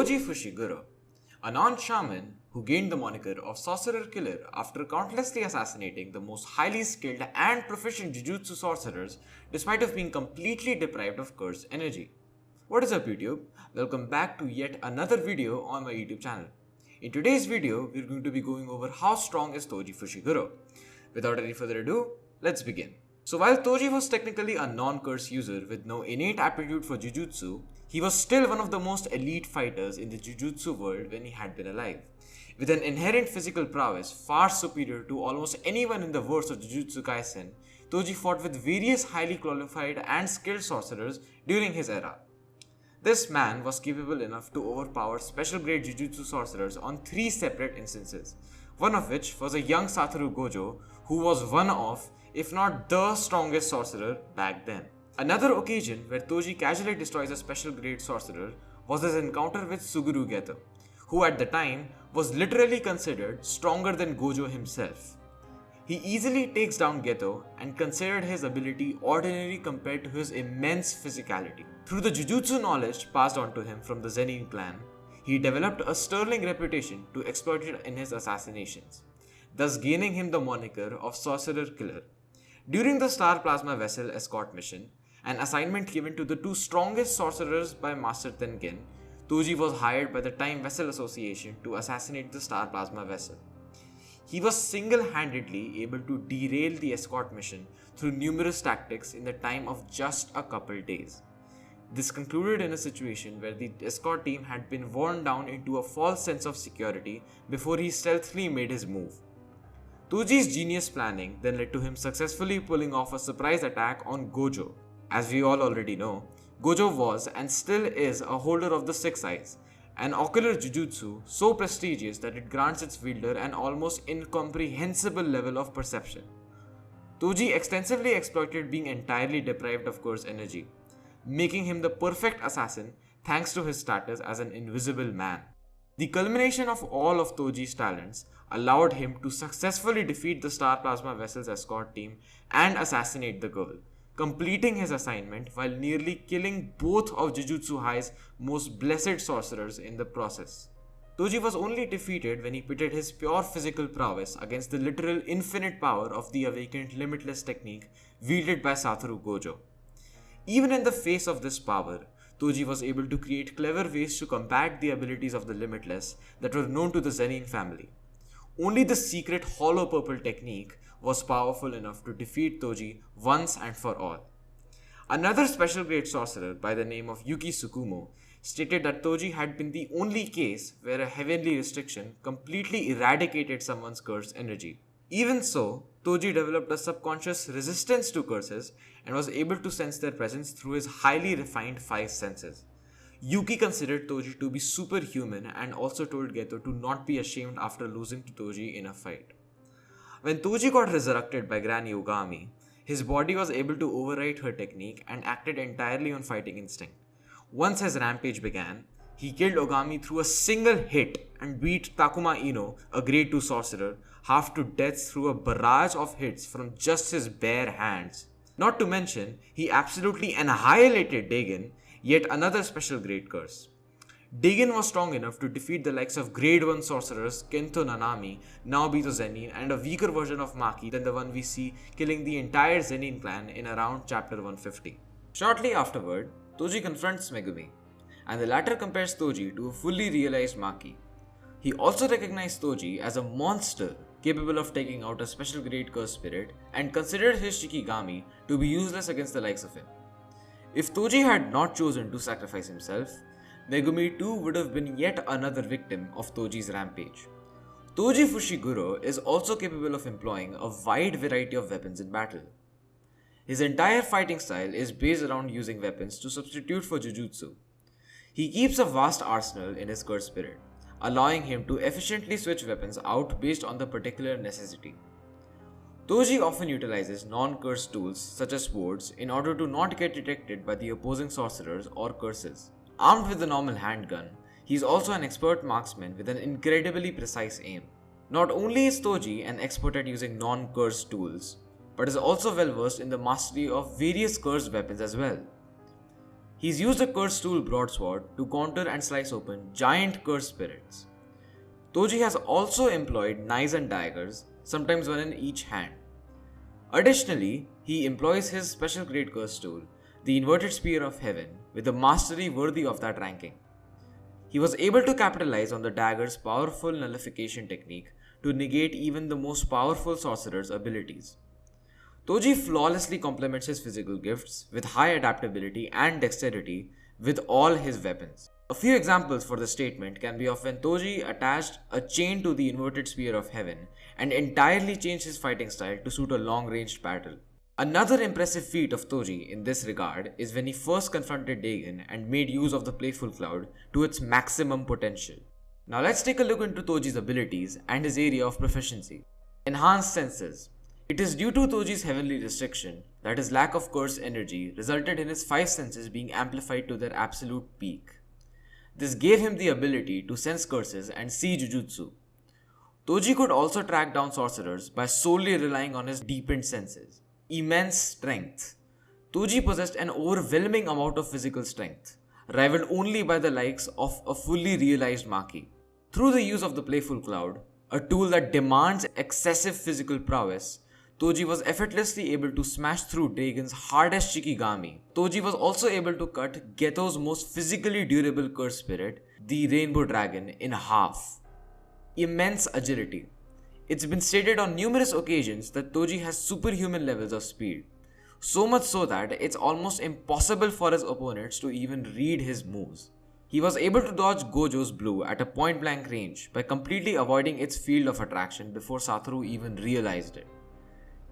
Toji Fushiguro, a non-shaman who gained the moniker of Sorcerer Killer after countlessly assassinating the most highly skilled and proficient jujutsu sorcerers despite of being completely deprived of cursed energy. What is up YouTube? Welcome back to yet another video on my YouTube channel. In today's video, we're going to be going over how strong is Toji Fushiguro. Without any further ado, let's begin. So while Toji was technically a non-curse user with no innate aptitude for jujutsu, he was still one of the most elite fighters in the jujutsu world when he had been alive. With an inherent physical prowess far superior to almost anyone in the verse of Jujutsu Kaisen, Toji fought with various highly qualified and skilled sorcerers during his era. This man was capable enough to overpower special grade jujutsu sorcerers on 3 separate instances, one of which was a young Satoru Gojo who was one of, if not the strongest sorcerer back then. Another occasion where Toji casually destroys a special grade sorcerer was his encounter with Suguru Geto, who at the time was literally considered stronger than Gojo himself. He easily takes down Geto and considered his ability ordinary compared to his immense physicality. Through the jujutsu knowledge passed on to him from the Zenin clan, he developed a sterling reputation to exploit it in his assassinations, thus gaining him the moniker of Sorcerer Killer. During the Star Plasma Vessel escort mission, an assignment given to the 2 strongest sorcerers by Master Tengen, Toji was hired by the Time Vessel Association to assassinate the Star Plasma Vessel. He was single-handedly able to derail the escort mission through numerous tactics in the time of just a couple days. This concluded in a situation where the escort team had been worn down into a false sense of security before he stealthily made his move. Toji's genius planning then led to him successfully pulling off a surprise attack on Gojo. As we all already know, Gojo was and still is a holder of the 6 eyes, an ocular jujutsu so prestigious that it grants its wielder an almost incomprehensible level of perception. Toji extensively exploited being entirely deprived of curse energy, making him the perfect assassin thanks to his status as an invisible man. The culmination of all of Toji's talents allowed him to successfully defeat the Star Plasma Vessel's escort team and assassinate the girl, completing his assignment while nearly killing both of Jujutsu High's most blessed sorcerers in the process. Toji was only defeated when he pitted his pure physical prowess against the literal infinite power of the awakened limitless technique wielded by Satoru Gojo. Even in the face of this power, Toji was able to create clever ways to combat the abilities of the limitless that were known to the Zenin family. Only the secret hollow purple technique was powerful enough to defeat Toji once and for all. Another special grade sorcerer by the name of Yuki Tsukumo stated that Toji had been the only case where a heavenly restriction completely eradicated someone's curse energy. Even so, Toji developed a subconscious resistance to curses and was able to sense their presence through his highly refined 5 senses. Yuki considered Toji to be superhuman and also told Geto to not be ashamed after losing to Toji in a fight. When Toji got resurrected by Granny Ogami, his body was able to override her technique and acted entirely on fighting instinct. Once his rampage began, he killed Ogami through a single hit and beat Takuma Ino, a grade 2 sorcerer, half to death through a barrage of hits from just his bare hands. Not to mention, he absolutely annihilated Dagon, yet another special grade curse. Dagon was strong enough to defeat the likes of grade 1 sorcerers Kento Nanami, Naobito Zenin, and a weaker version of Maki than the one we see killing the entire Zenin clan in around chapter 150. Shortly afterward, Toji confronts Megumi, and the latter compares Toji to a fully realized Maki. He also recognized Toji as a monster capable of taking out a special grade curse spirit and considered his Shikigami to be useless against the likes of him. If Toji had not chosen to sacrifice himself, Megumi too would have been yet another victim of Toji's rampage. Toji Fushiguro is also capable of employing a wide variety of weapons in battle. His entire fighting style is based around using weapons to substitute for jujutsu. He keeps a vast arsenal in his curse spirit, allowing him to efficiently switch weapons out based on the particular necessity. Toji often utilizes non-curse tools such as swords in order to not get detected by the opposing sorcerers or curses. Armed with a normal handgun, he is also an expert marksman with an incredibly precise aim. Not only is Toji an expert at using non-curse tools, but is also well versed in the mastery of various cursed weapons as well. He's used a cursed tool broadsword to counter and slice open giant cursed spirits. Toji has also employed knives and daggers, sometimes one in each hand. Additionally, he employs his special great curse tool, the inverted spear of heaven, with a mastery worthy of that ranking. He was able to capitalize on the dagger's powerful nullification technique to negate even the most powerful sorcerer's abilities. Toji flawlessly complements his physical gifts with high adaptability and dexterity with all his weapons. A few examples for the statement can be of when Toji attached a chain to the inverted spear of heaven and entirely changed his fighting style to suit a long-ranged battle. Another impressive feat of Toji in this regard is when he first confronted Dagon and made use of the Playful Cloud to its maximum potential. Now let's take a look into Toji's abilities and his area of proficiency. Enhanced Senses. It is due to Toji's heavenly restriction that his lack of curse energy resulted in his 5 senses being amplified to their absolute peak. This gave him the ability to sense curses and see jujutsu. Toji could also track down sorcerers by solely relying on his deepened senses. Immense Strength. Toji possessed an overwhelming amount of physical strength, rivaled only by the likes of a fully realized Maki. Through the use of the Playful Cloud, a tool that demands excessive physical prowess, Toji was effortlessly able to smash through Dagon's hardest Shikigami. Toji was also able to cut Geto's most physically durable curse spirit, the Rainbow Dragon, in half. Immense Agility. It's been stated on numerous occasions that Toji has superhuman levels of speed. So much so that it's almost impossible for his opponents to even read his moves. He was able to dodge Gojo's blue at a point blank range by completely avoiding its field of attraction before Satoru even realized it.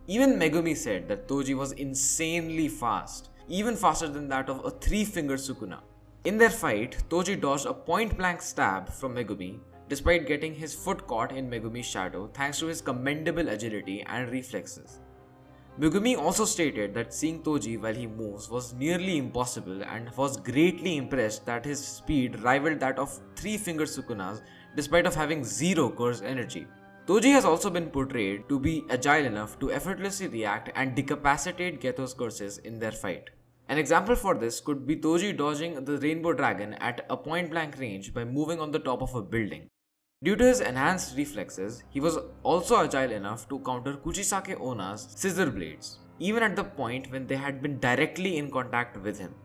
Even Megumi said that Toji was insanely fast, even faster than that of a 3-finger Sukuna. In their fight, Toji dodged a point-blank stab from Megumi, despite getting his foot caught in Megumi's shadow thanks to his commendable agility and reflexes. Megumi also stated that seeing Toji while he moves was nearly impossible and was greatly impressed that his speed rivaled that of 3-finger Sukuna's despite of having zero curse energy. Toji has also been portrayed to be agile enough to effortlessly react and decapacitate Geto's curses in their fight. An example for this could be Toji dodging the Rainbow Dragon at a point-blank range by moving on the top of a building. Due to his enhanced reflexes, he was also agile enough to counter Kuchisake Ona's scissor blades, even at the point when they had been directly in contact with him.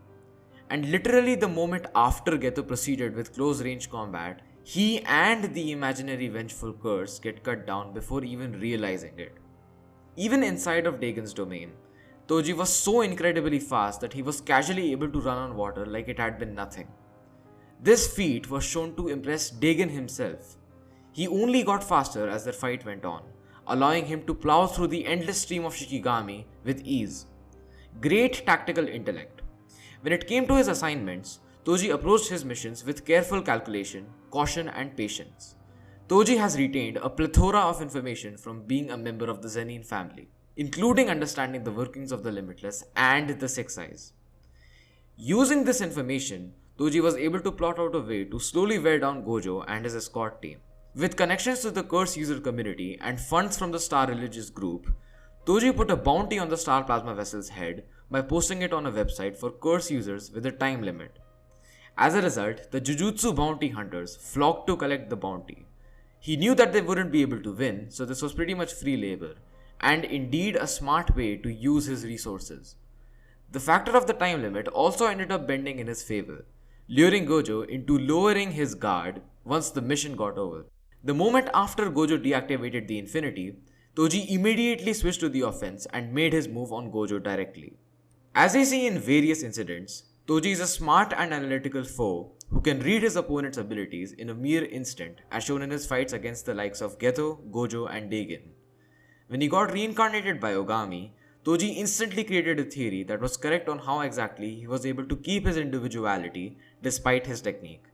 And literally the moment after Geto proceeded with close-range combat, he and the imaginary vengeful curse get cut down before even realizing it. Even inside of Dagon's domain, Toji was so incredibly fast that he was casually able to run on water like it had been nothing. This feat was shown to impress Dagon himself. He only got faster as their fight went on, allowing him to plow through the endless stream of Shikigami with ease. Great tactical intellect. When it came to his assignments, Toji approached his missions with careful calculation, caution and patience. Toji has retained a plethora of information from being a member of the Zenin family, including understanding the workings of the Limitless and the Six Eyes. Using this information, Toji was able to plot out a way to slowly wear down Gojo and his escort team. With connections to the Curse user community and funds from the Star Religious group, Toji put a bounty on the Star Plasma Vessel's head by posting it on a website for Curse users with a time limit. As a result, the Jujutsu bounty hunters flocked to collect the bounty. He knew that they wouldn't be able to win, so this was pretty much free labor, and indeed a smart way to use his resources. The factor of the time limit also ended up bending in his favor, luring Gojo into lowering his guard once the mission got over. The moment after Gojo deactivated the Infinity, Toji immediately switched to the offense and made his move on Gojo directly. As we see in various incidents, Toji is a smart and analytical foe who can read his opponent's abilities in a mere instant, as shown in his fights against the likes of Geto, Gojo and Dagon. When he got reincarnated by Ogami, Toji instantly created a theory that was correct on how exactly he was able to keep his individuality despite his technique.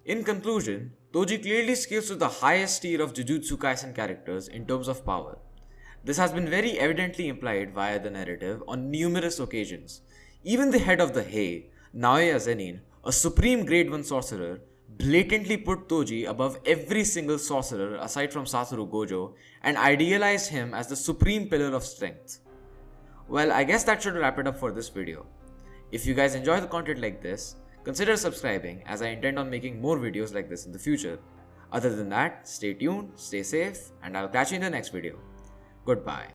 In conclusion, Toji clearly scales to the highest tier of Jujutsu Kaisen characters in terms of power. This has been very evidently implied via the narrative on numerous occasions. Even the head of the Hei, Naoya Zenin, a supreme grade 1 sorcerer, blatantly put Toji above every single sorcerer aside from Satoru Gojo and idealized him as the supreme pillar of strength. Well, I guess that should wrap it up for this video. If you guys enjoy the content like this, consider subscribing as I intend on making more videos like this in the future. Other than that, stay tuned, stay safe, and I'll catch you in the next video. Goodbye.